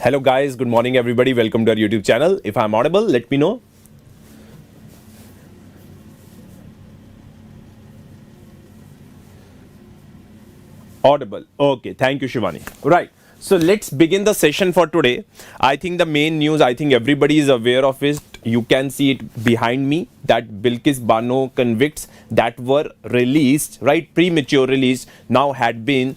Hello guys, good morning everybody. Welcome to our YouTube channel. If I'm audible, let me know. Audible. Okay, thank you Shivani. Right. So let's begin the session for today. I think the main news, I think everybody is aware of it. You can see it behind me, that Bilkis Bano convicts that were released, right, premature released, now had been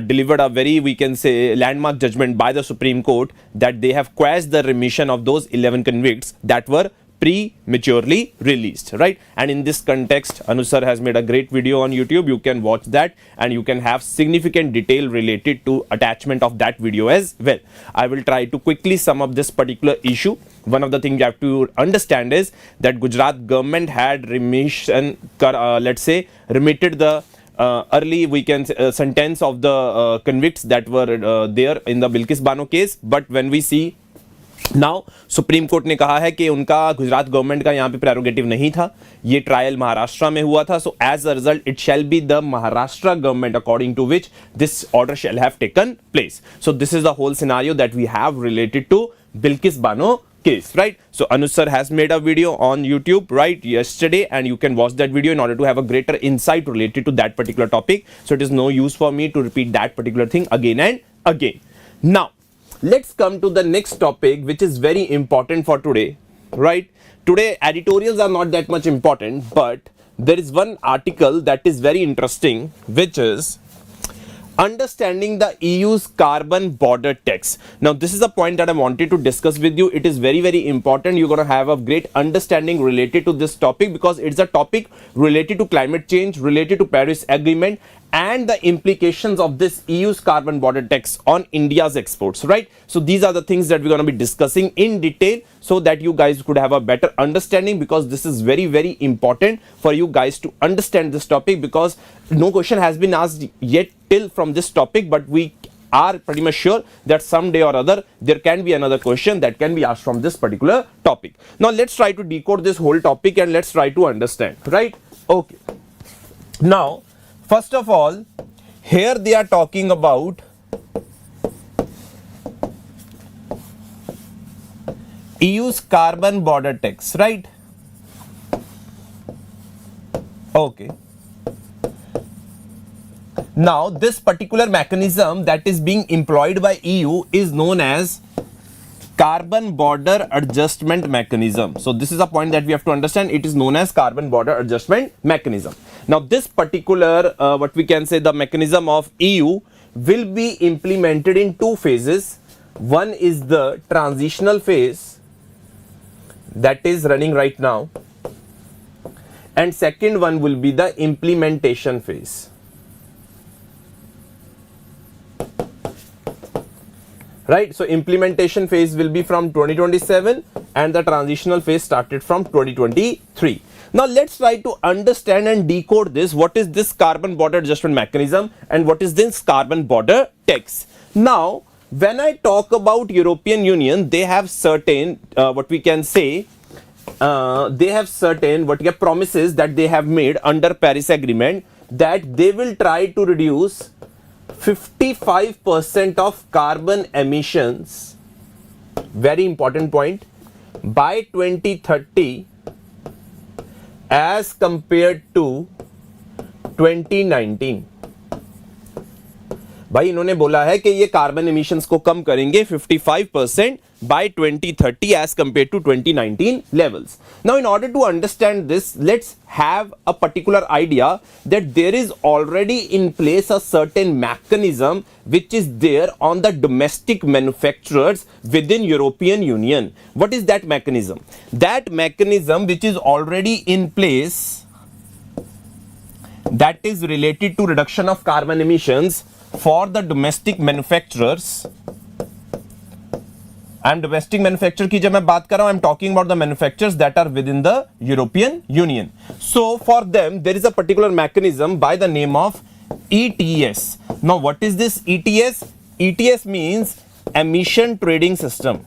delivered a very, we can say, landmark judgment by the Supreme Court that they have quashed the remission of those 11 convicts that were prematurely released, right? And in this context, Anuj sir has made a great video on YouTube. You can watch that and you can have significant detail related to attachment of that video as well. I will try to quickly sum up this particular issue. One of the things you have to understand is that Gujarat government had remitted the early, we can sentence of the convicts that were there in the Bilkis Bano case. But when we see now supreme court ने कहा है कि उनका Gujarat government का यहाँ पे prerogative नहीं था, ये ट्रायल महाराष्ट्र में हुआ था. So as a result it shall be the Maharashtra government according to which this order shall have taken place. So this is the whole scenario that we have related to Bilkis Bano case, right? So Anuj sir has made a video on YouTube, right, yesterday, and you can watch that video in order to have a greater insight related to that particular topic. So it is no use for me to repeat that particular thing again and again. Now let's come to the next topic, which is very important for today, right? Today editorials are not that much important, but there is one article that is very interesting, which is understanding the EU's carbon border tax. Now this is a point that I wanted to discuss with you. It is very important. You're going to have a great understanding related to this topic because it's a topic related to climate change, related to Paris Agreement, and the implications of this EU's carbon border tax on India's exports, right? So these are the things that we're going to be discussing in detail so that you guys could have a better understanding, because this is very important for you guys to understand this topic, because no question has been asked yet till from this topic, but we are pretty much sure that someday or other there can be another question that can be asked from this particular topic. Now let's try to decode this whole topic and let's try to understand, right? Okay. Now first of all, here they are talking about EU's carbon border tax, right? Okay. Now this particular mechanism that is being employed by EU is known as carbon border adjustment mechanism. So this is a point that we have to understand. It is known as carbon border adjustment mechanism. Now this particular what we can say, the mechanism of EU will be implemented in two phases. One is the transitional phase that is running right now, and second one will be the implementation phase. Right, so implementation phase will be from 2027 and the transitional phase started from 2023. Now let's try to understand and decode this. What is this carbon border adjustment mechanism and what is this carbon border tax? Now when I talk about European Union, they have certain what we can say, they have certain promises that they have made under Paris Agreement, that they will try to reduce 55% of carbon emissions, very important point, by 2030 as compared to 2019. भाई इन्होंने बोला है कि ये carbon emissions को कम करेंगे 55% by 2030 as compared to 2019 levels. Now in order to understand this, let's have a particular idea that there is already in place a certain mechanism which is there on the domestic manufacturers within European Union. What is that mechanism? That mechanism which is already in place, that is related to reduction of carbon emissions for the domestic manufacturers. I'm domestic manufacturer की जब मैं बात कर रहा हूं, I'm talking about the manufacturers that are within the European Union. So for them there is a particular mechanism by the name of ETS. Now what is this ETS? ETS means emission trading system.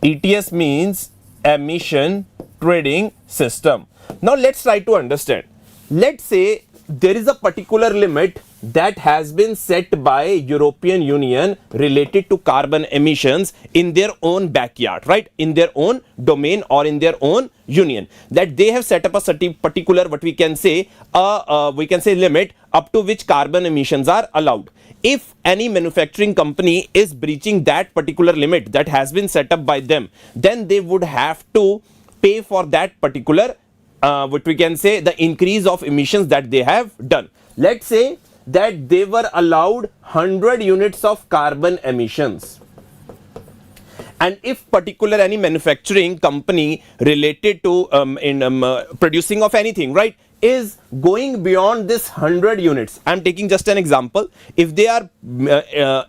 ETS means emission trading system. Now let's try to understand. Let's say there is a particular limit that has been set by European Union related to carbon emissions in their own backyard, right? In their own domain or in their own union, that they have set up a certain particular, what we can say limit up to which carbon emissions are allowed. If any manufacturing company is breaching that particular limit that has been set up by them, then they would have to pay for that particular what we can say the increase of emissions that they have done. Let's say that they were allowed 100 units of carbon emissions, and if particular any manufacturing company related to producing of anything, right, is going beyond this 100 units. I'm taking just an example. If they are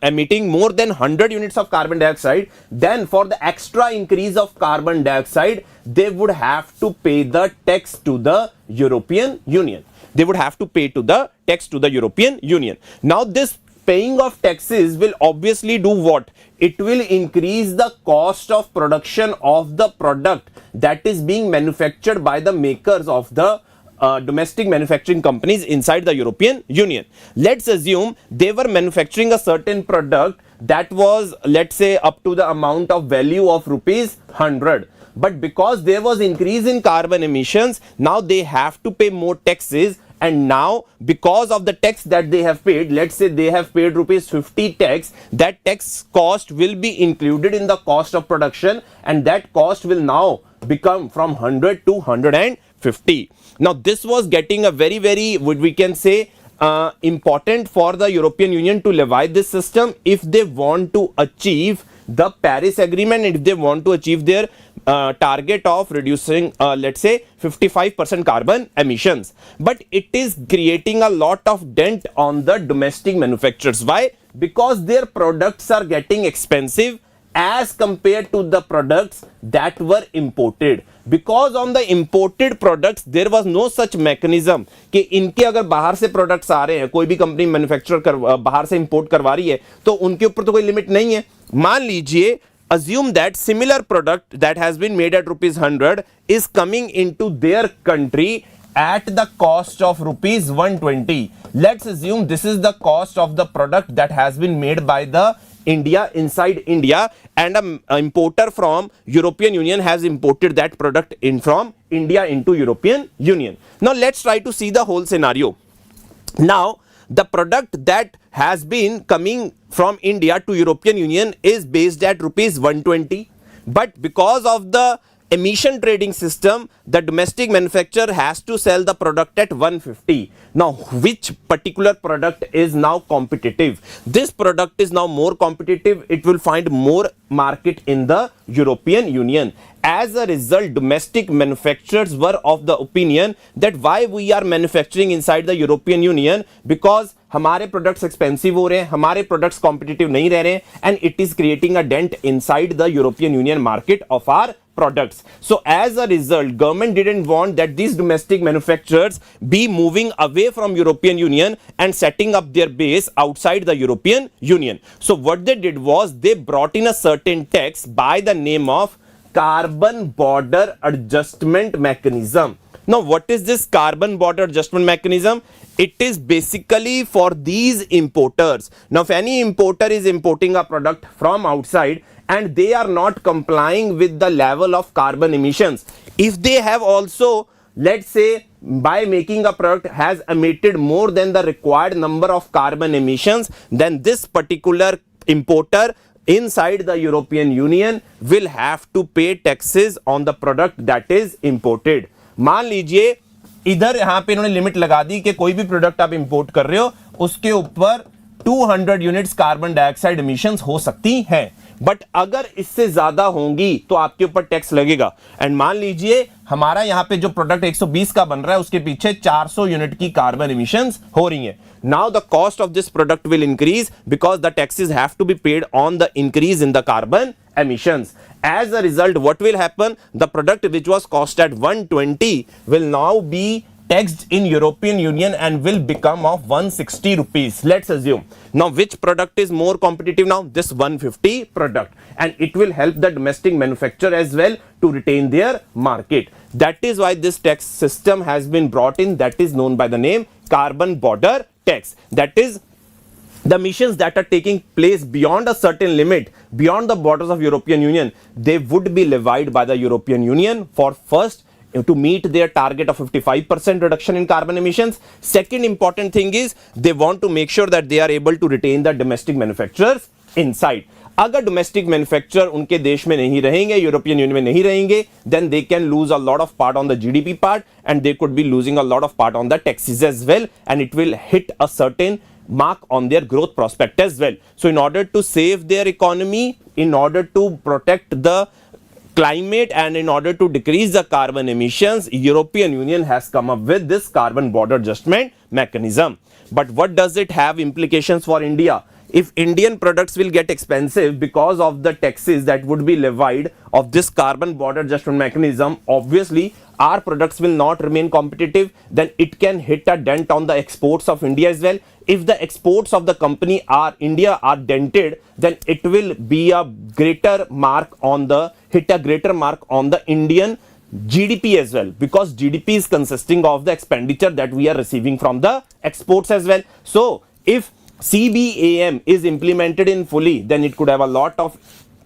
emitting more than 100 units of carbon dioxide, then for the extra increase of carbon dioxide, they would have to pay the tax to the European Union. They would have to pay to the tax to the European Union. Now this paying of taxes will obviously do what? It will increase the cost of production of the product that is being manufactured by the makers of the domestic manufacturing companies inside the European Union. Let's assume they were manufacturing a certain product that was, let's say, up to the amount of value of rupees 100. But because there was increase in carbon emissions, now they have to pay more taxes, and now because of the tax that they have paid, let's say they have paid rupees 50 tax, that tax cost will be included in the cost of production, and that cost will now become from 100 to 150. Now this was getting a very what we can say important for the European Union to levy this system if they want to achieve the Paris Agreement, and if they want to achieve their target of reducing let's say 55% carbon emissions. But it is creating a lot of dent on the domestic manufacturers. Why? Because their products are getting expensive as compared to the products that were imported. Because on the imported products there was no such mechanism कि इनके अगर बाहर से products आ रहे हैं, कोई भी company manufacture कर बाहर से इंपोर्ट करवा रही है, तो उनके ऊपर तो कोई लिमिट नहीं है. मान लीजिए assume that similar product that has been made at rupees 100 is coming into their country at the cost of rupees 120. Let's assume this is the cost of the product that has been made by the India inside India, and an importer from European Union has imported that product in from India into European Union. Now let's try to see the whole scenario. Now the product that has been coming from India to European Union is based at rupees 120, but because of the emission trading system, the domestic manufacturer has to sell the product at 150. Now, which particular product is now competitive? This product is now more competitive. It will find more market in the European Union. As a result, domestic manufacturers were of the opinion that why we are manufacturing inside the European Union, because हमारे products expensive हो रहे हैं, हमारे products competitive नहीं रह रहे हैं, and it is creating a dent inside the European Union market of our products. So as a result, government didn't want that these domestic manufacturers be moving away from European Union and setting up their base outside the European Union. So what they did was they brought in a certain tax by the name of carbon border adjustment mechanism. Now what is this carbon border adjustment mechanism? It is basically for these importers. Now if any importer is importing a product from outside and they are not complying with the level of carbon emissions, if they have also, let's say, by making a product has emitted more than the required number of carbon emissions, then this particular importer inside the European Union will have to pay taxes on the product that is imported. मान लीजिए इधर यहाँ पे इन्होंने limit लगा दी कि कोई भी प्रोडक्ट आप इंपोर्ट कर रहे हो उसके ऊपर 200 यूनिट्स कार्बन डाइऑक्साइड एमिशंस हो सकती हैं, बट अगर इससे ज्यादा होंगी तो आपके ऊपर टैक्स लगेगा. एंड मान लीजिए हमारा यहाँ पे जो प्रोडक्ट 120 का बन रहा है उसके पीछे 400 यूनिट की कार्बन एमिशंस हो रही हैं. Now the cost of this product will increase because the taxes have to be paid on the increase in the carbon emissions. As a result, what will happen? The product which was cost at 120 will now be taxed in European Union and will become of 160 rupees. Let's assume. Now which product is more competitive now? This 150 product, and it will help the domestic manufacturer as well to retain their market. That is why this tax system has been brought in, that is known by the name carbon border tax. That is, the emissions that are taking place beyond a certain limit, beyond the borders of European Union, they would be levied by the European Union for first to meet their target of 55% reduction in carbon emissions. Second important thing is they want to make sure that they are able to retain the domestic manufacturers inside. अगर domestic manufacturer उनके देश में नहीं रहेंगे, European union में नहीं रहेंगे, then they can lose a lot of part on the GDP part and they could be losing a lot of part on the taxes as well, and it will hit a certain mark on their growth prospect as well. So in order to save their economy, in order to protect the climate and in order to decrease the carbon emissions, European Union has come up with this carbon border adjustment mechanism. But what does it have implications for India? If Indian products will get expensive because of the taxes that would be levied of this carbon border adjustment mechanism, obviously our products will not remain competitive, then it can hit a dent on the exports of India as well. If the exports of the company India are dented, then it will be a greater mark on the Indian GDP as well, because GDP is consisting of the expenditure that we are receiving from the exports as well. So if CBAM is implemented in fully, then it could have a lot of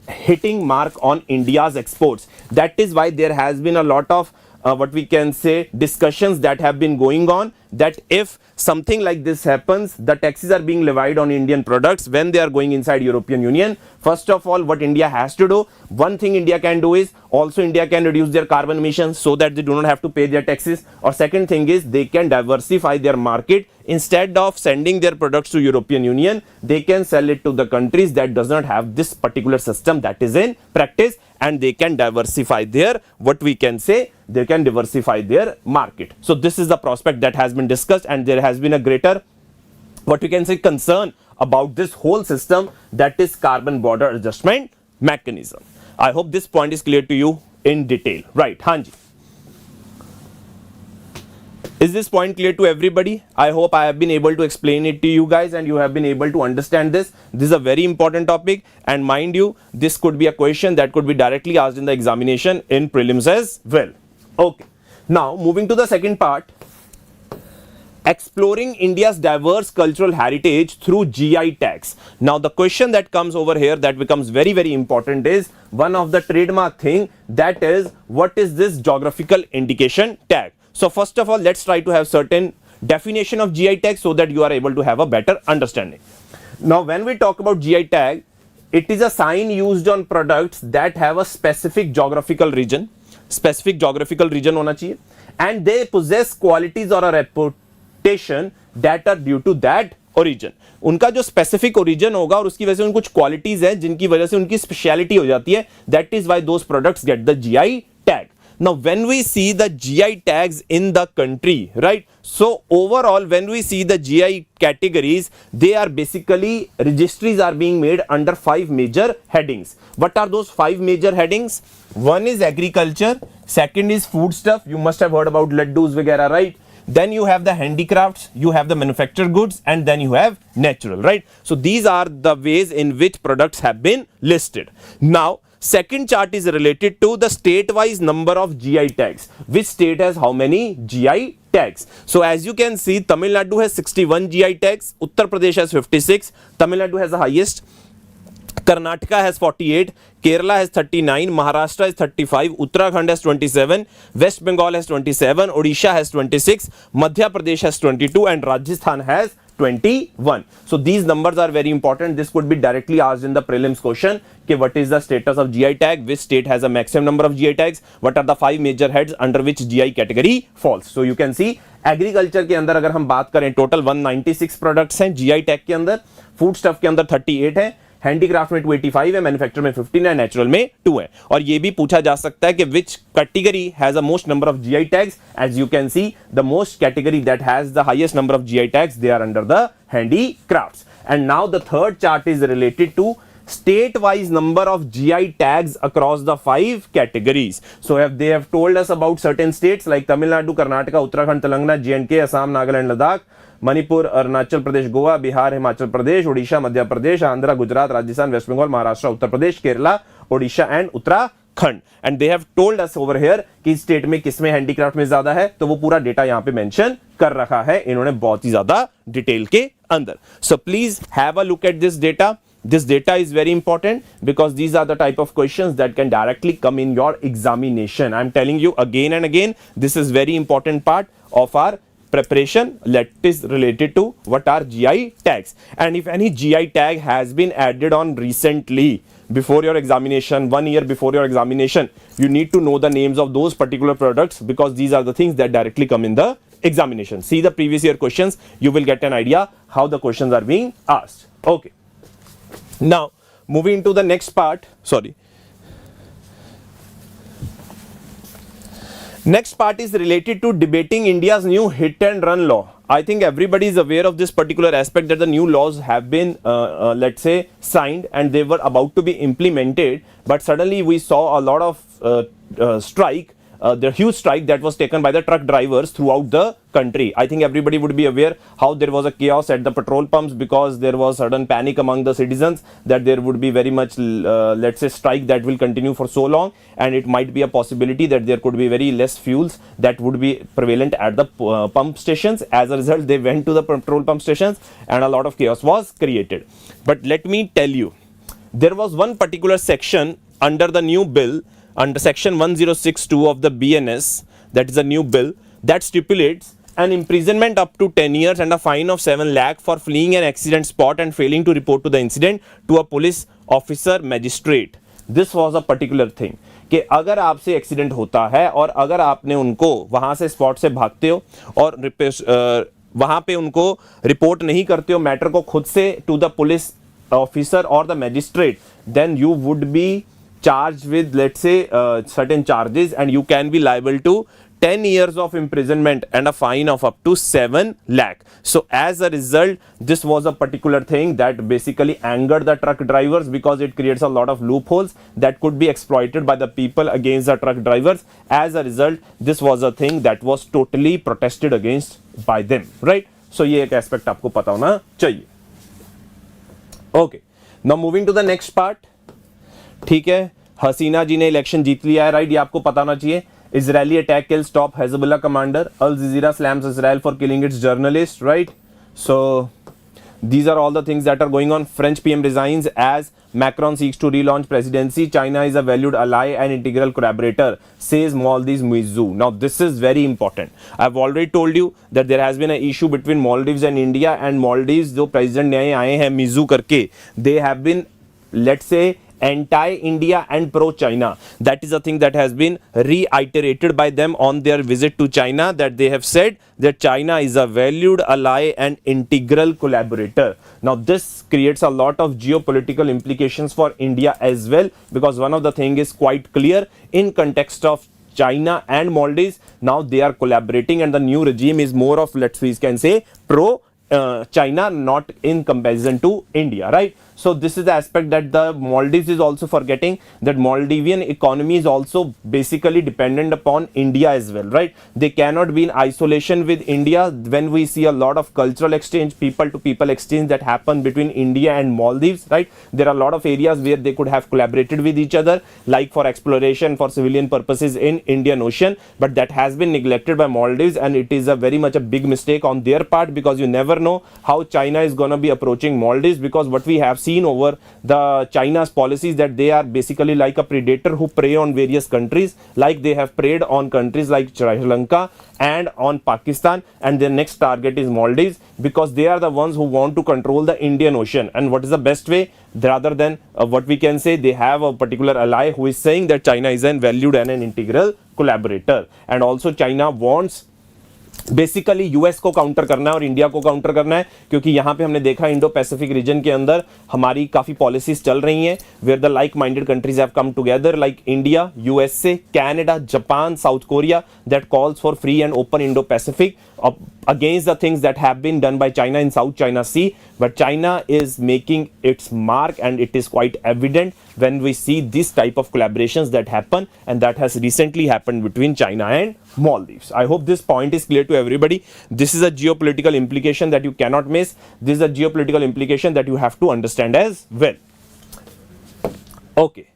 hitting mark on India's exports. That is why there has been a lot of what we can say discussions that have been going on, that if something like this happens, the taxes are being levied on Indian products when they are going inside European Union. First of all, what India has to do, one thing India can do is also India can reduce their carbon emissions so that they do not have to pay their taxes. Or second thing is they can diversify their market. Instead of sending their products to European Union, they can sell it to the countries that does not have this particular system that is in practice, and they can diversify their, what we can say, they can diversify their market. So this is the prospect that has been discussed, and there has been a greater, what we can say, concern about this whole system, that is carbon border adjustment mechanism. I hope this point is clear to you in detail. Right, Hanji. Is this point clear to everybody? I hope I have been able to explain it to you guys and you have been able to understand this. This is a very important topic, and mind you, this could be a question that could be directly asked in the examination in prelims as well. Okay. Now moving to the second part, exploring India's diverse cultural heritage through GI tags. Now the question that comes over here that becomes very, very important is one of the trademark thing, that is, what is this geographical indication tag? So first of all, let's try to have certain definition of GI tag so that you are able to have a better understanding. Now when we talk about GI tag, it is a sign used on products that have a specific geographical region होना चाहिए, and they possess qualities or a reputation that are due to that origin. उनका जो specific origin होगा और उसकी वजह से उन कुछ qualities हैं जिनकी वजह से उनकी speciality हो जाती है, that is why those products get the GI tag. Now when we see the GI tags in the country, right, so overall when we see the GI categories, they are basically, registries are being made under 5 major headings. What are those 5 major headings? One is agriculture, second is food stuff, you must have heard about laddus vagera, right? Then you have the handicrafts, you have the manufactured goods, and then you have natural, right? So these are the ways in which products have been listed. Now second chart is related to the state-wise number of GI tags. Which state has how many GI tags? So as you can see, Tamil Nadu has 61 GI tags, Uttar Pradesh has 56, Tamil Nadu has the highest, Karnataka has 48, Kerala has 39, Maharashtra has 35, Uttarakhand has 27, West Bengal has 27, Odisha has 26, Madhya Pradesh has 22, and Rajasthan has 21. So these numbers are very important. This could be directly asked in the prelims question. Okay, what is the status of GI tag? Which state has a maximum number of GI tags? What are the 5 major heads under which GI category falls? So you can see agriculture के अंदर अगर हम बात करें total 196 products हैं GI tag के अंदर, food stuff के अंदर 38 है, हैंडीक्राफ्ट में 285 है, मैन्युफैक्चर में 15 है, नेचुरल में 2 है. और ये भी पूछा जा सकता है कि which category has a most number of GI tags. As you can see the most category that has the highest number of GI tags, they are under the handicrafts. And now the third chart is related to state-wise number of GI tags across the 5 categories. So they have told us about certain states like Tamil Nadu, Karnataka, Uttarakhand, Telangana, J&K, Assam, Nagaland, Ladakh, Manipur, Arunachal Pradesh, Goa, Bihar, Himachal Pradesh, Odisha, Madhya Pradesh, Andhra, Gujarat, Rajasthan, West Bengal, Maharashtra, Uttar Pradesh, Kerala, Odisha and Uttarakhand. खंड, and they have told us over here कि state में किसमें handicraft में ज्यादा है, तो वो पूरा डेटा यहां पे मेंशन कर रखा है इन्होंने बहुत ही ज्यादा डिटेल के अंदर. So please have a look at this data. This data is very important because these are the type of questions that can directly come in your examination. I'm telling you again and again, this is very important part of our preparation that is related to what are GI tags. And if any GI tag has been added on recently before your examination, 1 year before your examination, you need to know the names of those particular products because these are the things that directly come in the examination. See the previous year questions, you will get an idea how the questions are being asked. Okay. Now moving to the next part, next part is related to debating India's new hit and run law. I think everybody is aware of this particular aspect that the new laws have been let's say signed and they were about to be implemented, but suddenly we saw a lot of strike, the huge strike that was taken by the truck drivers throughout the country. I think everybody would be aware how there was a chaos at the petrol pumps because there was sudden panic among the citizens that there would be very much let's say strike that will continue for so long, and it might be a possibility that there could be very less fuels that would be prevalent at the pump stations. As a result, they went to the petrol pump stations and a lot of chaos was created. But let me tell you, there was one particular section under the new bill, under section 1062 of the BNS, that is a new bill that stipulates an imprisonment up to 10 years and a fine of 7 lakh for fleeing an accident spot and failing to report to the incident to a police officer magistrate. This was a particular thing कि अगर आपसे accident होता है और अगर आपने उनको वहां से स्पॉट से भागते हो और वहां पे उनको रिपोर्ट नहीं करते हो मैटर को खुद से टू द पुलिस ऑफिसर और the magistrate, then you would be charged with, let's say, certain charges and you can be liable to 10 years of imprisonment and a fine of up to 7 lakh. So as a result, this was a particular thing that basically angered the truck drivers because it creates a lot of loopholes that could be exploited by the people against the truck drivers. As a result, this was a thing that was totally protested against by them, right? So ये एक aspect आपको पता होना चाहिए. Okay, now moving to the next part. ठीक है, हसीना जी ने election जीत लिया है, राइट? ये आपको पता होना चाहिए. Israeli attack kill stop Hezbollah commander. Al Jazeera slams Israel for killing its journalist, right? So these are all the things that are going on. French PM resigns as Macron seeks to relaunch presidency. China is a valued ally and integral collaborator, says Maldives Muizzu. Now this is very important. I've already told you that there has been an issue between Maldives and India, and Maldives जो president नए आए हैं Muizzu करके, they have been, let's say, anti-India and pro-China. That is a thing that has been reiterated by them on their visit to China, that they have said that China is a valued ally and integral collaborator. Now this creates a lot of geopolitical implications for India as well, because one of the thing is quite clear in context of China and Maldives. Now they are collaborating and the new regime is more of, let's say, pro China, not in comparison to India, right? So this is the aspect that the Maldives is also forgetting, that Maldivian economy is also basically dependent upon India as well, right? They cannot be in isolation with India. When we see a lot of cultural exchange, people to people exchange that happen between India and Maldives, right? There are a lot of areas where they could have collaborated with each other, like for exploration, for civilian purposes in Indian Ocean, but that has been neglected by Maldives, and it is a very much a big mistake on their part, because you never know how China is going to be approaching Maldives, because what we have seen over the China's policies, that they are basically like a predator who prey on various countries, like they have preyed on countries like Sri Lanka and on Pakistan, and their next target is Maldives, because they are the ones who want to control the Indian Ocean. And what is the best way, rather than what we can say, they have a particular ally who is saying that China is an valued and an integral collaborator. And also China wants basically US को counter करना है और India को counter करना है, क्योंकि यहाँ पे हमने देखा इंडो पैसिफिक रीजन के अंदर हमारी काफ़ी पॉलिसीज चल रही हैं, where the like minded countries have come together, like India, USA, Canada, Japan, South Korea, that calls for free and open Indo Pacific against the things that have been done by China in South China Sea. But China is making its mark, and it is quite evident when we see this type of collaborations that happen, and that has recently happened between China and Maldives. I hope this point is clear to everybody. This is a geopolitical implication that you cannot miss. This is a geopolitical implication that you have to understand as well. Okay.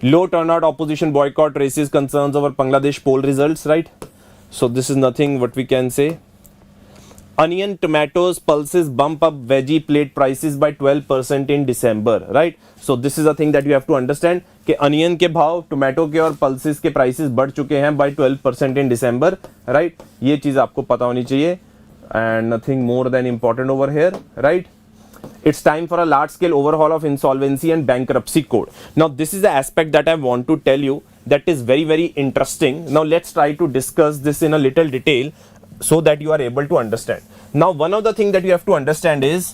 low turnout, opposition boycott raises concerns over Bangladesh poll results, right? So this is nothing what we can say. Onion, tomatoes, pulses bump up veggie plate prices by 12% in December, right? So this is a thing that you have to understand कि onion के भाव, tomato के और pulses के prices बढ़ चुके हैं by 12% in December, right? ये चीज आपको पता होनी चाहिए. And nothing more than important over here, right? It's time for a large scale overhaul of insolvency and bankruptcy code. Now this is the aspect that I want to tell you that is very, very interesting. Now let's try to discuss this in a little detail so that you are able to understand. Now one of the things that you have to understand is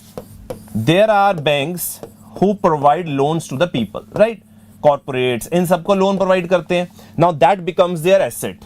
there are banks who provide loans to the people, right? Corporates, इन सबको loan provide करते हैं. Now that becomes their asset.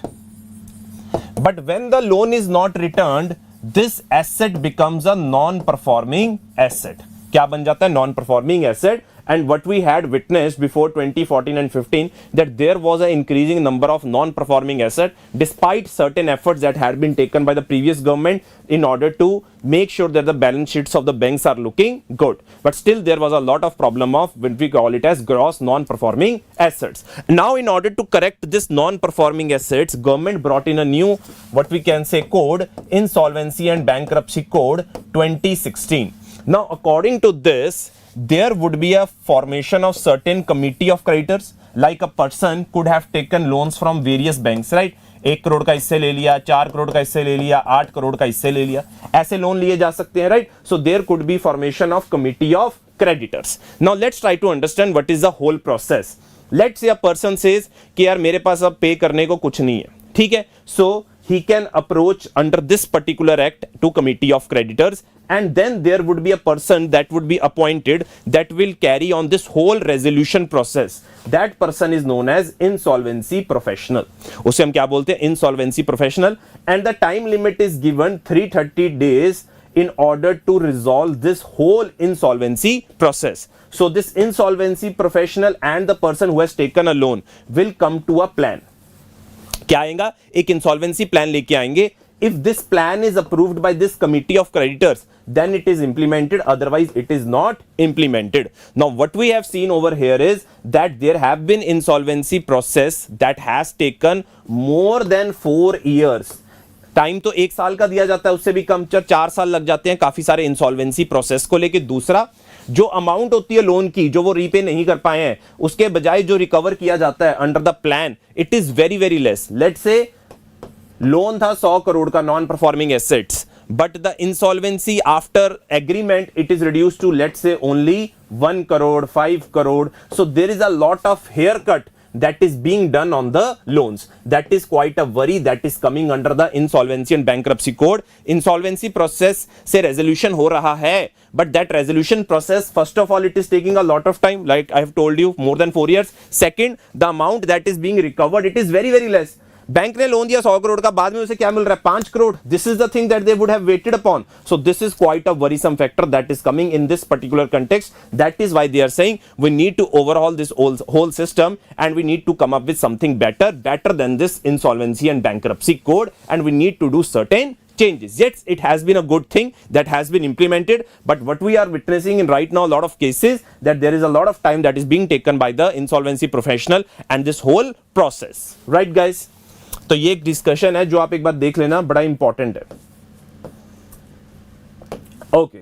But when the loan is not returned, this asset becomes a non-performing asset. क्या बन जाता है? Non-performing asset. And what we had witnessed before 2014 and 15 that there was an increasing number of non-performing assets despite certain efforts that had been taken by the previous government in order to make sure that the balance sheets of the banks are looking good. But still there was a lot of problem of what we call it as gross non-performing assets. Now in order to correct this non-performing assets, government brought in a new what we can say code, Insolvency and Bankruptcy Code 2016. Now according to this, there would be a formation of certain committee of creditors, like a person could have taken loans from various banks, right? 1 crore का इससे ले लिया, 4 करोड़ का इससे ले लिया, 8 करोड़ का इससे ले लिया, ऐसे लोन लिए जा सकते हैं, right? So there could be formation of committee of creditors. Now let's try to understand what is the whole process. Let's say a person says कि यार मेरे पास अब पे करने को कुछ नहीं है, ठीक है? So he can approach under this particular act to committee of creditors, and then there would be a person that would be appointed that will carry on this whole resolution process. That person is known as insolvency professional. उसे हम क्या बोलते हैं? Insolvency professional. And the time limit is given 330 days in order to resolve this whole insolvency process. So this insolvency professional and the person who has taken a loan will come to a plan. क्या आएगा? एक insolvency plan लेके आएंगे. If this plan is approved by this committee of creditors, then it is implemented, otherwise it is not implemented. Now what we have seen over here is that there have been insolvency process that has taken more than 4 years. Time तो 1 साल का दिया जाता है, उससे भी कम 4 साल लग जाते हैं काफी सारे इंसॉल्वेंसी प्रोसेस को लेके. दूसरा, जो अमाउंट होती है लोन की जो वो रीपे नहीं कर पाए हैं, उसके बजाय जो रिकवर किया जाता है under the plan, it is very very less. Let's say loan था 100 करोड़ का non performing assets, but the insolvency after agreement it is reduced to let's say only 1 crore, 5 crore. So there is a lot of haircut that is being done on the loans. That is quite a worry that is coming under the insolvency and bankruptcy code. Insolvency process से resolution हो रहा है, but that resolution process, first of all, it is taking a lot of time, like I have told you, more than 4 years. Second, the amount that is being recovered, it is very very less. Bank ने loan दिया 100 करोड़ का, बाद में उसे क्या मिल रहा है? 5 crore. This is the thing that they would have waited upon. So this is quite a worrisome factor that is coming in this particular context. That is why they are saying we need to overhaul this whole system and we need to come up with something better than this insolvency and bankruptcy code, and we need to do certain changes. Yes, it has been a good thing that has been implemented, but what we are witnessing in right now a lot of cases that there is a lot of time that is being taken by the insolvency professional and this whole process. Right guys? तो ये एक discussion है जो आप एक बार देख लेना, बड़ा इंपॉर्टेंट है. Okay,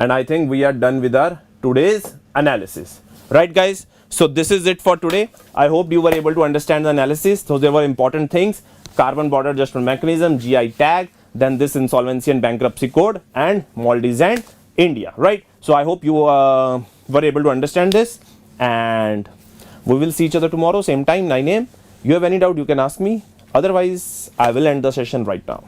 and I think we are done with our today's analysis. Right guys, so this is it for today. I hope you were able to understand the analysis. So there were important things: carbon border adjustment mechanism, GI tag, then this insolvency and bankruptcy code, and Maldives and India. Right? So I hope you were able to understand this, and we will see each other tomorrow same time 9 a.m. You have any doubt, you can ask me. Otherwise, I will end the session right now.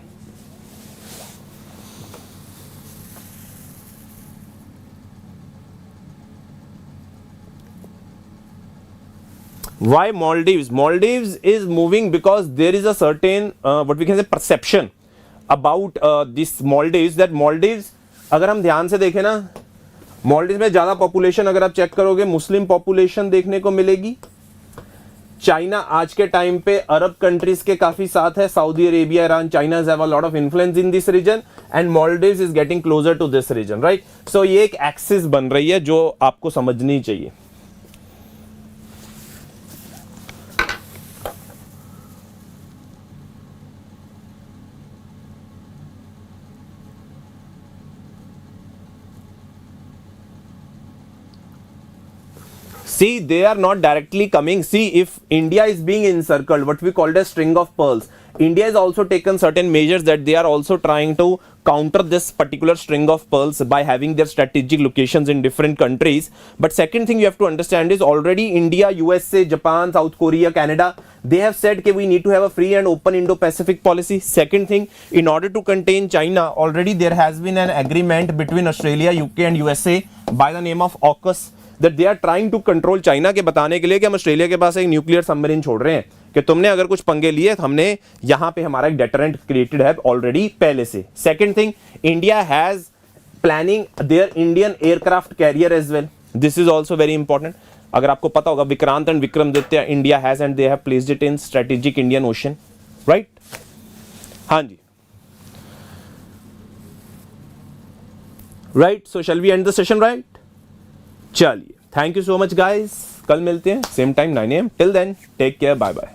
Why Maldives? Maldives is moving because there is a certain what we can say perception about this Maldives, that Maldives, अगर हम ध्यान से देखें ना, Maldives में ज़्यादा population अगर आप चेक करोगे मुस्लिम पॉपुलेशन देखने को मिलेगी. चाइना आज के टाइम पे अरब कंट्रीज के काफी साथ है. Saudi Arabia, Iran, China have a lot of influence in this region, and Maldives is getting closer to this region. Right? So ये एक एक्सिस बन रही है जो आपको समझनी चाहिए. See, they are not directly coming. See, if India is being encircled, what we called as string of pearls, India has also taken certain measures that they are also trying to counter this particular string of pearls by having their strategic locations in different countries. But second thing you have to understand is already India, USA, Japan, South Korea, Canada, they have said that we need to have a free and open Indo-Pacific policy. Second thing, in order to contain China, already there has been an agreement between Australia, UK and USA by the name of AUKUS, that they are trying to control China के बताने के लिए कि हम Australia के पास एक nuclear submarine छोड़ रहे हैं कि तुमने अगर कुछ पंगे लिए तो हमने यहां पे हमारा एक डेटरेंट क्रिएटेड है ऑलरेडी पहले से. Second thing, India has planning their Indian aircraft carrier as well. This is also very important. अगर आपको पता होगा Vikrant and Vikramaditya India has and they have placed it in strategic Indian ocean, right. हाँ जी, right. So shall we end the session, right. चलिए, thank you so much guys. कल मिलते हैं same time 9 AM. Till then take care, bye bye.